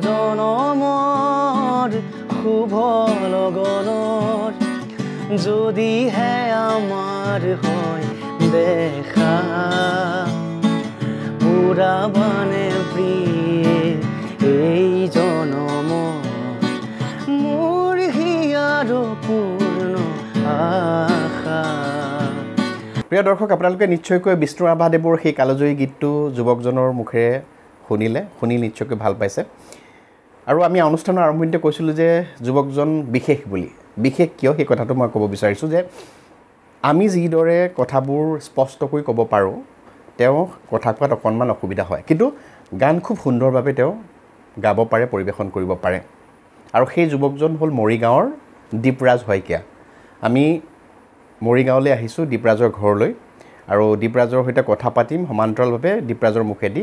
জনমৰ শুভ লগনৰ যদিহে আমাৰ হয় দেখা পুৰাবানে প্ৰিয়ে এই জনমৰ মোৰ হিয়াৰ পূৰ্ণ আশা। প্ৰিয় দৰ্শক, আপোনালোকে নিশ্চয়কৈ বিষ্ণু ৰাভাদেৱৰ সেই কালজয়ী গীতটো যুৱকজনৰ মুখেৰে শুনি নিশ্চয়কৈ ভাল পাইছে। আৰু আমি অনুষ্ঠানৰ আৰম্ভণিতে কৈছিলোঁ যে যুৱকজন বিশেষ বুলি। বিশেষ কিয় সেই কথাটো মই ক'ব বিচাৰিছোঁ যে আমি যিদৰে কথাবোৰ স্পষ্টকৈ ক'ব পাৰোঁ, তেওঁ কথা কোৱাত অকণমান অসুবিধা হয়, কিন্তু গান খুব সুন্দৰভাৱে তেওঁ গাব পাৰে, পৰিৱেশন কৰিব পাৰে। আৰু সেই যুৱকজন হ'ল মৰিগাঁৱৰ দীপৰাজ শইকীয়া। আমি মৰিগাঁৱলৈ আহিছোঁ দীপৰাজৰ ঘৰলৈ, আৰু দীপৰাজৰ সৈতে কথা পাতিম, সমান্তৰালভাৱে দীপৰাজৰ মুখেদি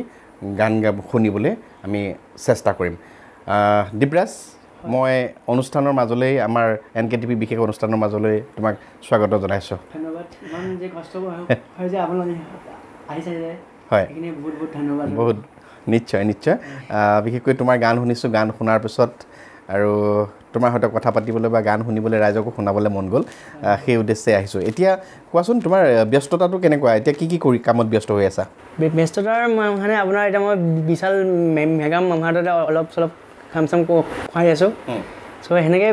গান শুনিবলৈ আমি চেষ্টা কৰিম। দীপৰাজ, মই অনুষ্ঠানৰ মাজলৈ, আমাৰ NKTV বিশেষ অনুষ্ঠানৰ মাজলৈ তোমাক স্বাগত জনাইছোঁ। ধন্যবাদ। ইমান যে কষ্ট হয় যে আপোনালোকে আহিছে যে, হয়, সেইখিনি বহুত বহুত ধন্যবাদ। বহুত নিশ্চয় নিশ্চয়। বিশেষকৈ তোমাৰ গান শুনিছোঁ, গান শুনাৰ পিছত আৰু তোমাৰ সৈতে কথা পাতিবলৈ বা গান শুনিবলৈ, ৰাইজকো শুনাবলৈ মন গ'ল, সেই উদ্দেশ্যে আহিছোঁ। এতিয়া কোৱাচোন, তোমাৰ ব্যস্ততাটো কেনেকুৱা? এতিয়া কি কি কামত ব্যস্ত হৈ আছা? ব্যস্ততাৰ মানে আপোনাৰ এতিয়া মই বিশাল মেগা মামাহাততে অলপ চলপ কাম চাম খুৱাই আছোঁ। চ' সেনেকৈ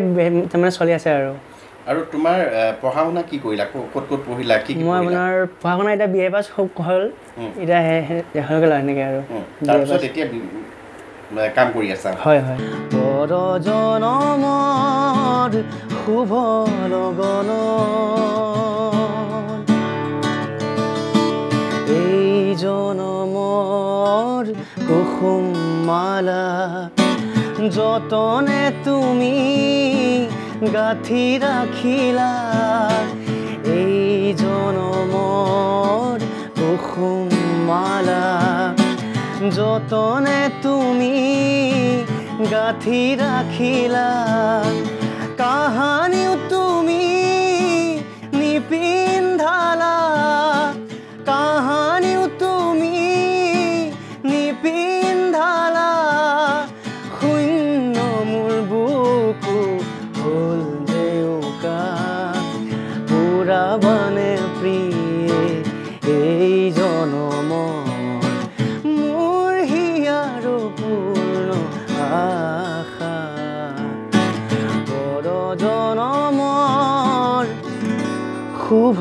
তাৰমানে চলি আছে আৰু। আৰু তোমাৰ পঢ়া শুনা কি কৰিলা? ক'ত পঢ়িলা? কি মই আপোনাৰ পঢ়া শুনা এতিয়া BA পাছ হ'ল, এতিয়া হৈ গ'ল সেনেকৈ আৰু। তাৰপিছত এতিয়া কাম কৰি আছা? হয় হয়। জনমৰ শুভ লগনৰ এই জনমৰ কুসুম মালা যতনে তুমি গাঁঠি ৰাখিলা, এই জনমৰ কুসুম মালা যতনে তুমি গাঁঠি ৰাখিলা, কাহানিও তুমি নিপিন্ধালা, কাহানিও তুমি নিপিন্ধালা, শূন্য মোৰ বুকু হ'ল দেউকা, পুৰাবানে প্ৰিয়ে এই জনমৰ মোৰ হিয়াৰ পূৰ্ণ আশা, জনমৰ শুভ